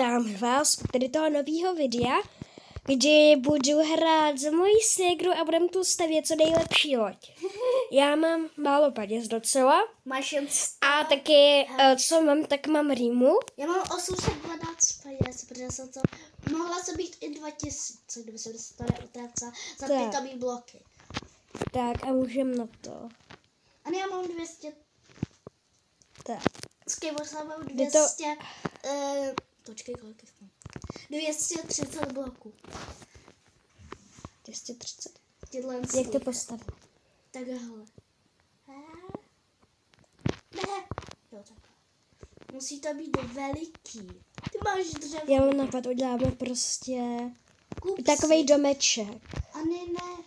vítám vás u tady toho nového videa, kdy budu hrát za mojí ségru a budeme tu stavět co nejlepší loď. Já mám málo peněz docela. Máš jen a taky, co mám, tak mám rýmu. Já mám 812 peněz, protože jsem to... Mohla jsem být i 2000, kdyby jsem dostala utécla za pitomý bloky. Tak a můžem na to. A já mám 200... Tak. Skybor mám 200... počkej, kolik je 230 bloků. 230. Jak to postavit? Takhle. Ne. Jo, tak. Musí to být veliký. Ty máš dřevo. Já mám nápad, uděláme prostě takovej domeček. A ne.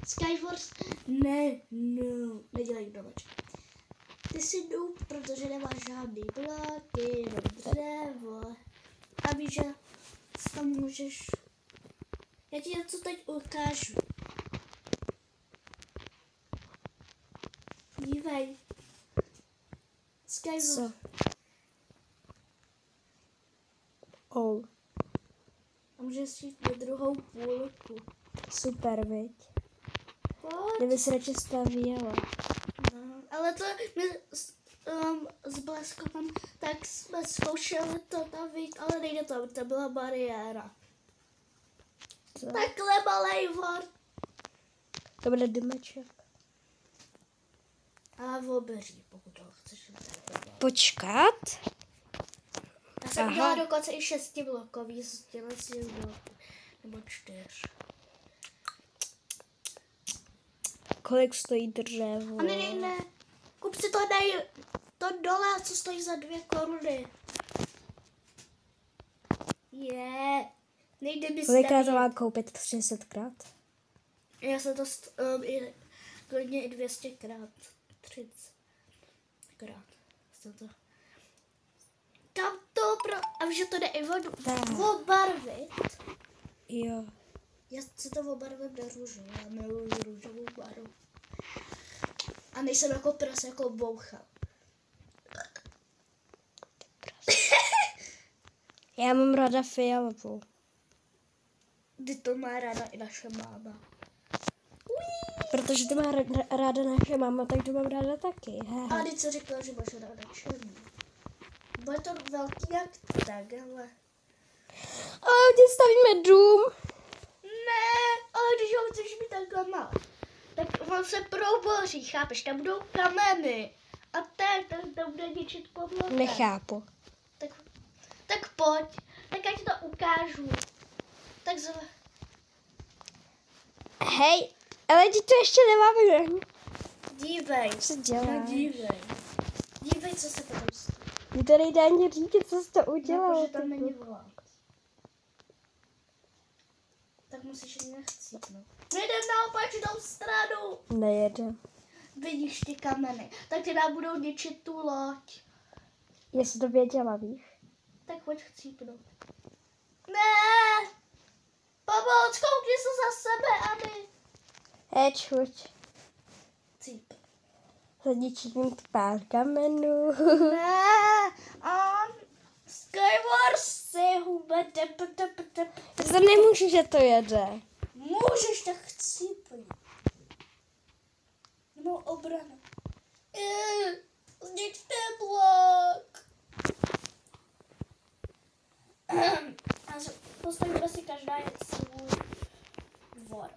Skyforce, ne, nedělej domeček. Ty si noob, protože nemáš žádný bloky, jenom dřevo. A víš, že tam můžeš... Já ti něco teď ukážu. Dívej. Skyforce. Co? Oh. A můžeš jít na druhou půlku. Super, viď? Pojď. Kdyby se radši stavěla. No, ale to my s Bleskovem tak jsme zkoušeli to navít, ale nejde to byla bariéra. Co? Takhle malej vor. To bude domeček. A v obeří, pokud to chceš. Počkat. Já jsem udělala dokonce i 6 blokový z tělesných bloků. Nebo 4. Kolik stojí dřevo? A ne. Kup si to to dole, co stojí za 2 koruny. Nejde mi Kolikrát to mám koupit? 30krát? Já jsem to klidně i 200krát. 30krát. Jsem to... Tam to a víš, že to jde i obarvit. Jo. Já se to obarvím do růžovou. Já miluji růžovou barvu. A nejsem jako prase, jako boucha. Já mám ráda fialovou. Kdy to má ráda i naše máma. Protože to má ráda naše máma, tak to mám ráda taky. A ty co říkala, že máš ráda černou. Bude to velký jak tak, ale... Ale kde stavíme dům? Ne, ale když ho chceš mít takhle malý, tak on se proboří, chápeš? Tam budou kameny. A tak tam bude ničit podlohu. Nechápu. Tak pojď, tak já ti to ukážu. Tak Hej, ale ti to ještě nemáme. Dívej. Co děláš? No dívej, co se tam stane. Mně to nejde ani říct, co jsi to udělal. Protože tam není vlak. Tak musíš jen chcípnout. Nejde na opačnou stranu. Nejede. Vidíš ty kameny. Tak ty nám budou ničit tu loď. Já jsem to věděla, víš? Tak pojď chcípnout. Ne! Pomoc, koukni se za sebe, Ani. Hej, čuť. Cíp. Zničím pár kamenů. Ne! Skywars si hube. To nemůžu, že to jede. Můžeš, tak chcípnout. Nebo obrana. Zničte blok. Postavíme si každá svůj dvor.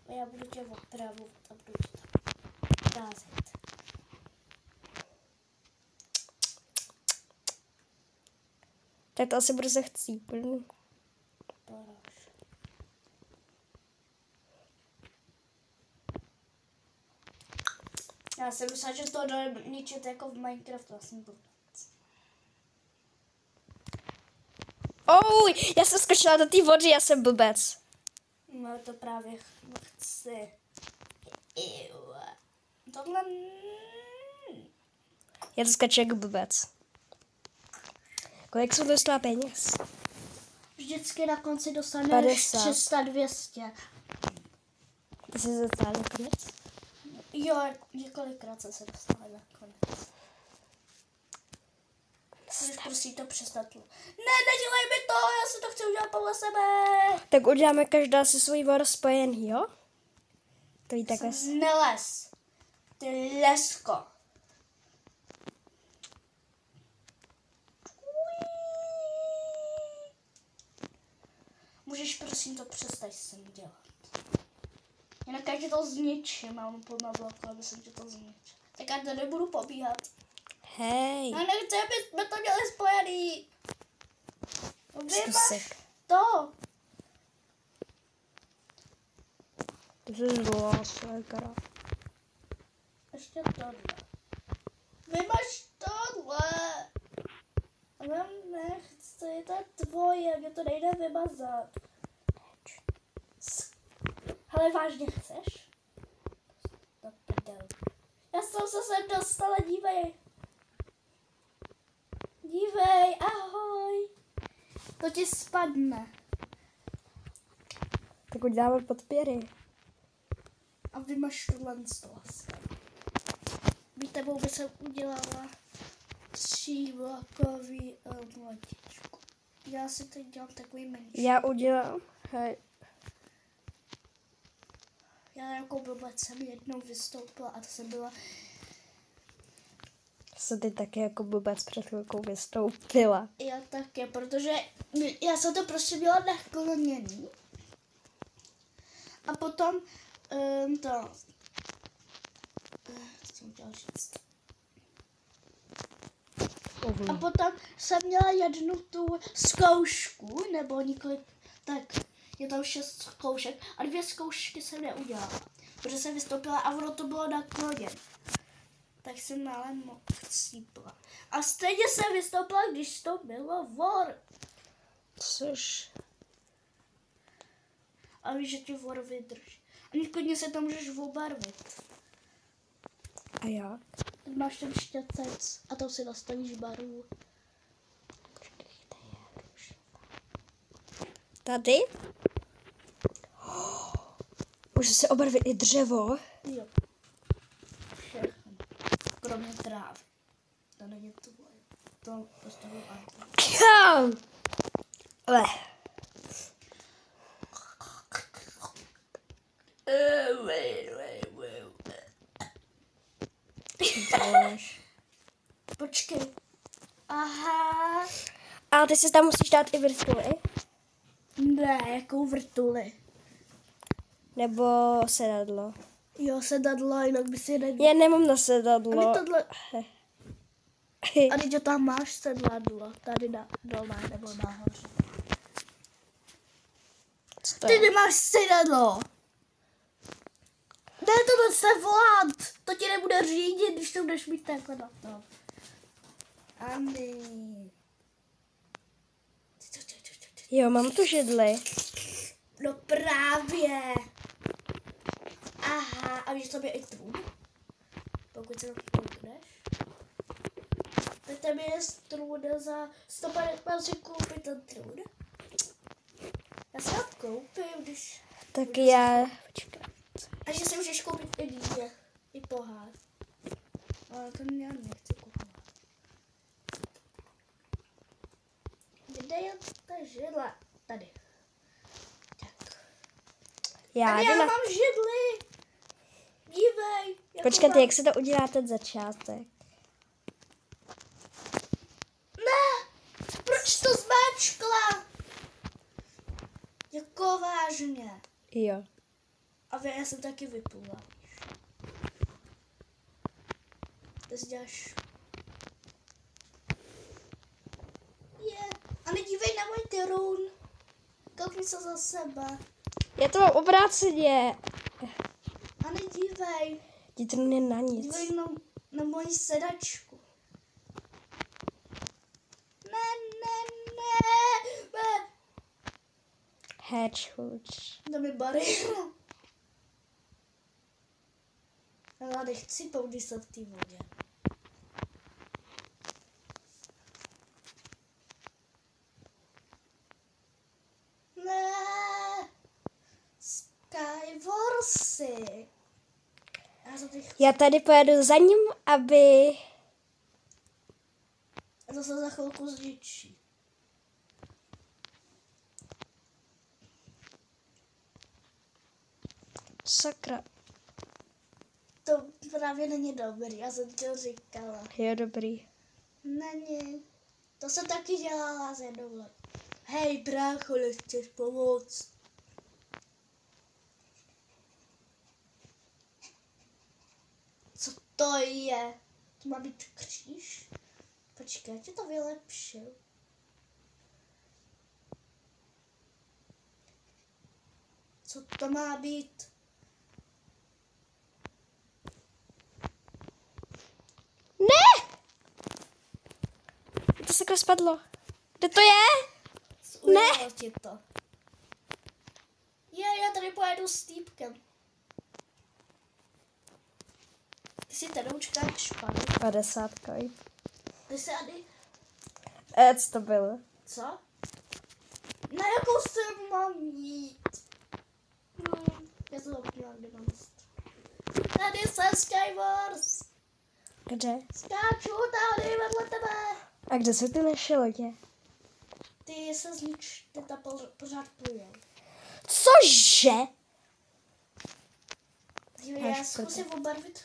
A já budu tě opravovat a budu tě tam rázet. Tak to asi brzo chcípnu. Já jsem myslela, že to jde ničit jako v Minecraftu. Já jsem blbec. Já jsem skočila do té vody, já jsem blbec. No to právě chci. Tohle... Já to skočím jako blbec. Kolik jsem dostala peněz? Vždycky na konci dostaneš 50. 300-200. Ty jsi dostala nakonec? Jo, několikrát jsem se dostala nakonec. Můžeš prosím to přestat. Ne, nedělej mi to, já si to chci udělat podle sebe. Tak uděláme každá si svůj vor spojený, jo? To jí takhle. Nelez. Ty lesko. Můžeš prosím to přestat sem dělat. Jinak já ti to zničím, mám plnou bloku, aby jsem ti to zničil. Tak já to nebudu pobíhat. Hej. Já nechci, aby jsme to měli spojený. Vymaž Zkusek. to. To se zvolá svékara. Ještě tohle. Vymaž tohle. Ale nechci, to je tvoje, mě to nejde vymazat. Hele, vážně chceš? To prdel. Já jsem se sem dostala, dívej. Dívej, ahoj. To ti spadne. Tak uděláme podpěry. A vymaž tohle z toho. By tebou by se udělala 3blokový mladičku. Já si teď dělám takový menší. Já udělám. Hej. Já jako blbec jsem jednou vystoupila a to jsem byla... Jsem ty taky jako blbec před chvilkou vystoupila. Já také, protože já jsem to prostě měla nakloněný. A potom co jsem chtěla říct? A potom jsem měla jednu tu zkoušku, nebo několik, tak je tam 6 zkoušek a 2 zkoušky jsem neudělala, protože jsem vystoupila a ono to bylo nakloněné. Tak jsem ale moc chcípla. A stejně jsem vystoupila, když to bylo vor. Což? A víš, že ti vor vydrží. A klidně se tam můžeš obarvit. A jak? Máš ten štětec a tam si nastavíš barvu. Tady? Může se obarvit i dřevo. Jo. Všechno. Kromě trávy. To není tvoje. To postavuju auto. Kam? Počkej. Aha. A ty si tam musíš dát i vrtuly? Ne, jakou vrtuli. Nebo sedadlo? Jo, sedadlo, jinak by si nevěděl. Já nemám na A sedadlo. my tohle... A teď tam máš sedadlo. Tady dole nebo nahoře. Co to Ty je? nemáš sedadlo. Ne, tohle se volat. To ti nebude řídit, když to budeš mít takhle na to. Andy. Jo, mám tu židli. No právě. Aha, a víš, co je i trůn? Pokud se to koukneš. Tak tam je trůn za 150 si koupit ten trůn. Já se ho koupím, když... Tak já... Počkej. A že si můžeš koupit i dítě, i pohár. Ale to já nechci kupovat. Kde je ta židla? Tady. Tak. Já Tady jdu já na... mám židli. Dívej. Počkejte, jak se to udělá ten začátek? Ne! Proč to zmáčkla? Jako vážně. Jo. A já jsem taky vyplula. Ty si děláš... A nedívej na můj trůn. Koukni se za sebe. Já to mám obráceně. A nedívej. Ti to není na nic. Dívej na moji sedačku. Ne. Hedgehog. To mi bariéra. Já nechci poudisat v té vodě. Ne. Skywarsy. Já tady pojedu za ním, aby... A zase za chvilku zničí. Sakra. To právě není dobrý, já jsem to říkala. Je dobrý. Není. To jsem taky dělala ze dole. Hej, brácho, nechceš pomoct? Co to je? To má být kříž? Počkej, já ti to vylepšil. Co to má být? Ne! To sakra spadlo. Kde to je? Ujelo ti to. Já tady pojedu s týpkem. Ty si tady učkáš špatně. 50. Ty se tady... Co to bylo? Co? Na jakou se mám jít? Já jsem zapomněla, kde mám jít. Tady jsem Skywars. Kde? Skáču tady vedle tebe. A kde jsou ty naše lodě? Ty se znič, ty ta pořád pluje. Cože? Já zkusím obarvit.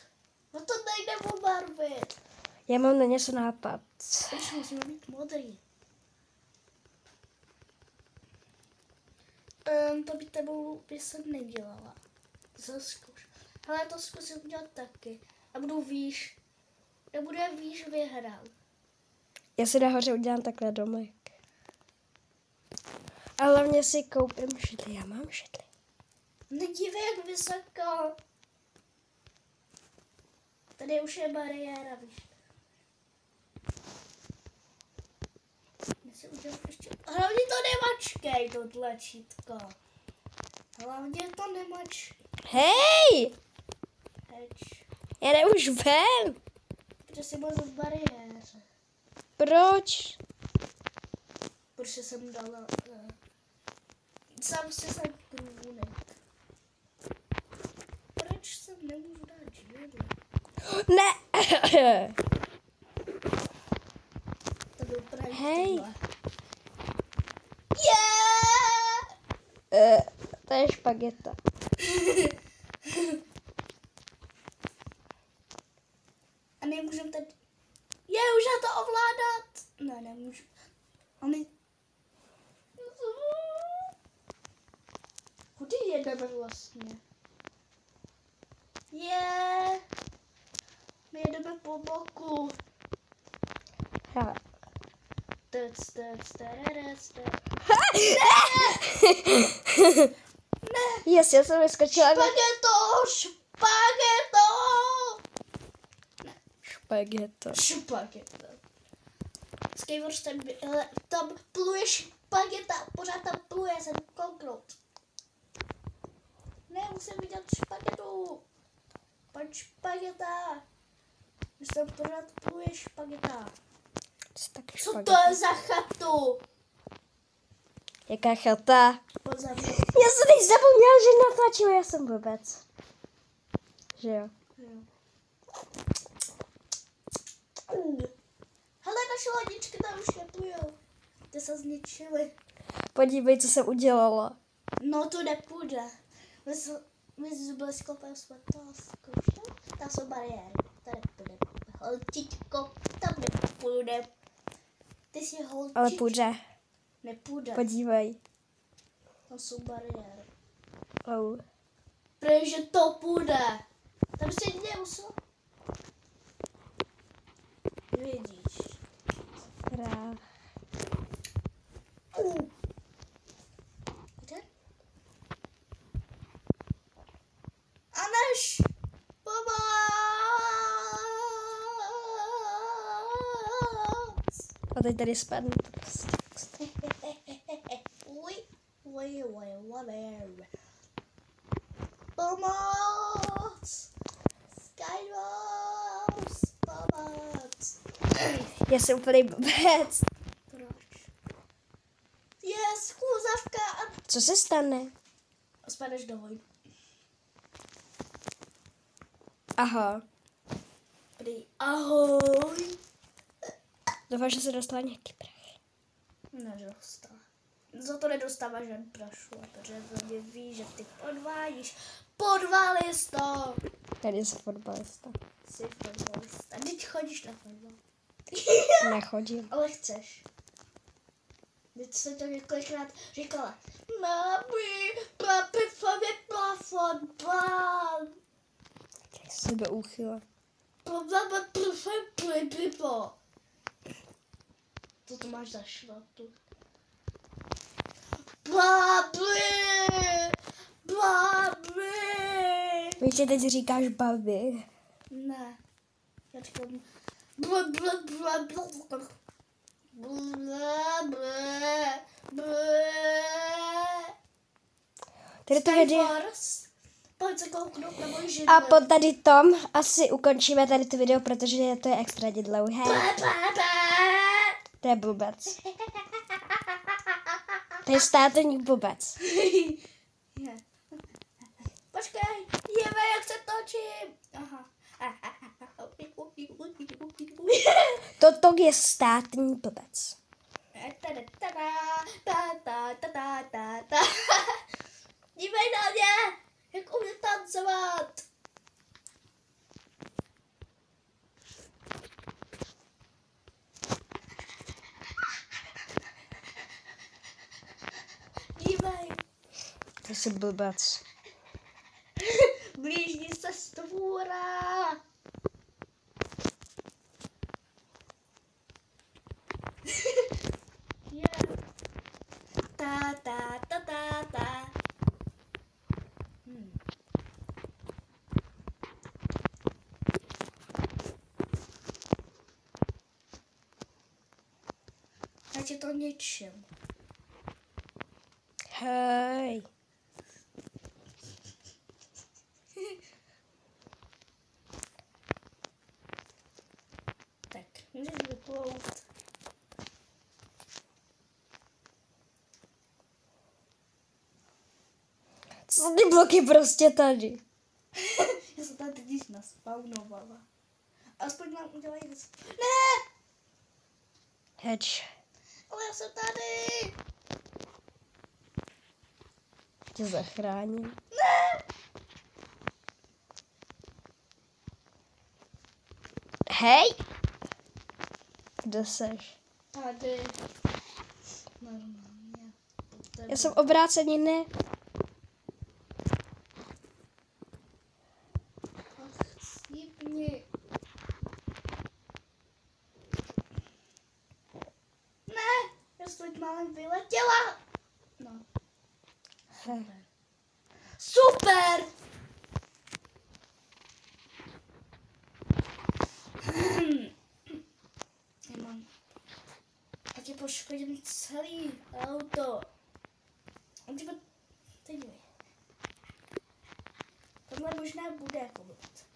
No to nejde obarvit. Já mám na něco nápad. Už musíme být modrý. To by tebou by jsem nedělala. Zkuš. Ale to zkusím udělat taky. A budu výš. Nebude výš vyhrál. Já si nahoře udělám takhle domek. A hlavně si koupím židli. Já mám židli. Nedívej, jak vysoko. Tady už je bariéra, víš. Já si udělám ještě... Hlavně to nemačkej, to tlačítko. Hlavně to nemačkej. Hej! Heč. Já jdu už ven. Protože jsi byl v bariéře. Proč? Protože jsem dala... Sám si sem průnik. Proč jsem nemůžu dát židli? Ne! To byl právě Hej. tohle. Yeah! To je špageta. A nemůžem tady... už já to ovládat. Ne, nemůžu. Oni... Kudy jedeme vlastně? My jedeme po boku. Ha. Yes, já jsem vyskočila. Špageto. Skywars tam pluje špageta, pořád tam pluje, jsem kouknout. Ne, musím vidět špagetu. Pojď špageta. Už tam pořád pluje špageta. Co to je za chatu? Jaká chata? Pozor. Já jsem teď zapomněla, že natáčíme, já jsem blbec. Že jo? Hele, naše lodičky tam už neplujou. Ty se zničily. Podívej, co jsem udělala. No to nepůjde. My byli sklepem světelsko. Tam jsou bariéry. Tady nepůjde. Holčičko, tam nepůjde. Ty jsi holčičko. Ale půjde. Nepůjde. Podívej. Tam jsou bariéry. Oh. Protože to půjde. Tam si nemusel. Vidíš. Krá. Kde? A než pomoc! A teď tady spadnu prostě. Pomoc! Skywars! Pomoc! Já jsem úplný blbec. Proč? Je schůzavka a... Co se stane? Spadneš do vojny. Aha. Prý ahoj. Doufám, že se dostala nějaký prach. Nedostala. Za to nedostává žádný prašů, protože to mě ví, že ty podvádíš. Podvalista! Tady je fotbalista. Jsi fotbalista. Teď chodíš na fotbal. Nechodím. Ale chceš. Teď jsem to několikrát říkala. Mami, papi, fotbal, fotbal. Tak sebe úchyla. Co to máš za švatu? Babi! Babi! Víš, že teď říkáš babi. Ne. Já říkám... Tady to video. Pojď se kouknout na moji židli. A po tady tom asi ukončíme tady to video, protože to je extra dlouhé. To je blbec. To je státní blbec. Je. Počkej, jeme, jak se točím. Aha. Toto je státní blbec. Dívej na mě, jak umím tancovat. Dívej. To je blbec. Blíží se stvůra. Yeah. Ta ta ta ta ta. Ať je to něčím. Hej. Tak, můžeš vyplout. Co ty bloky prostě tady? Já jsem tady teď naspawnovala. Aspoň nám udělají něco. Ne! Heč. Ale já jsem tady! Tě zachráním. Ne! Hej! Kde seš? Tady. Normálně. Já jsem obrácený, ne? Ach, slíbni. Ne! Já jsem teď málem vyletěla. No. Hej. Super! Nemám. A ti poškodím celý auto. A ty teď dívej. Tohle možná bude jako blbot.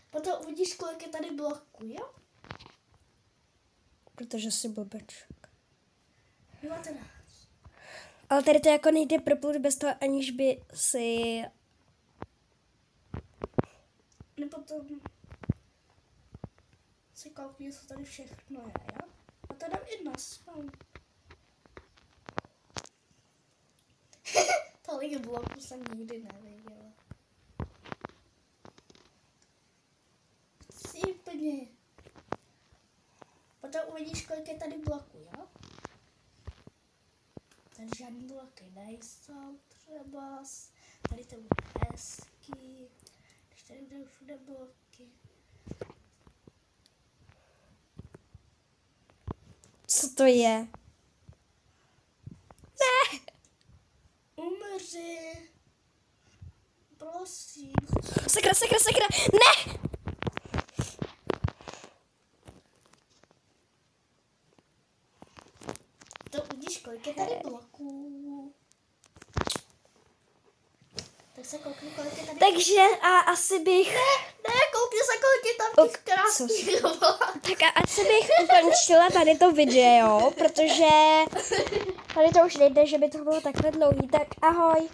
Potom uvidíš, kolik je tady bloků, jo? Protože jsi blbeček. 19. Ale tady to jako nejde proplout bez toho, aniž by si... No potom si koupí, co tady všechno je, jo? A to dám i na spawn. Tolik bloků jsem nikdy neviděla. Cípně. Potom uvidíš, kolik je tady bloků, jo? Tady žádný bloky nejsou, třeba. Tady to bude hezký. Když tady budou všude bloky. Co to je? Ne! Umři. Prosím. Sakra, sakra, sakra! Ne! To uvidíš, kolik je tady bloků. Tak se koukni, kolik je tady. Takže a asi bych... Ne, koukni se, kolik je tam těch Co krásných bloků. Tak a asi bych ukončila tady to video, protože tady to už nejde, že by to bylo takhle dlouhý. Tak ahoj.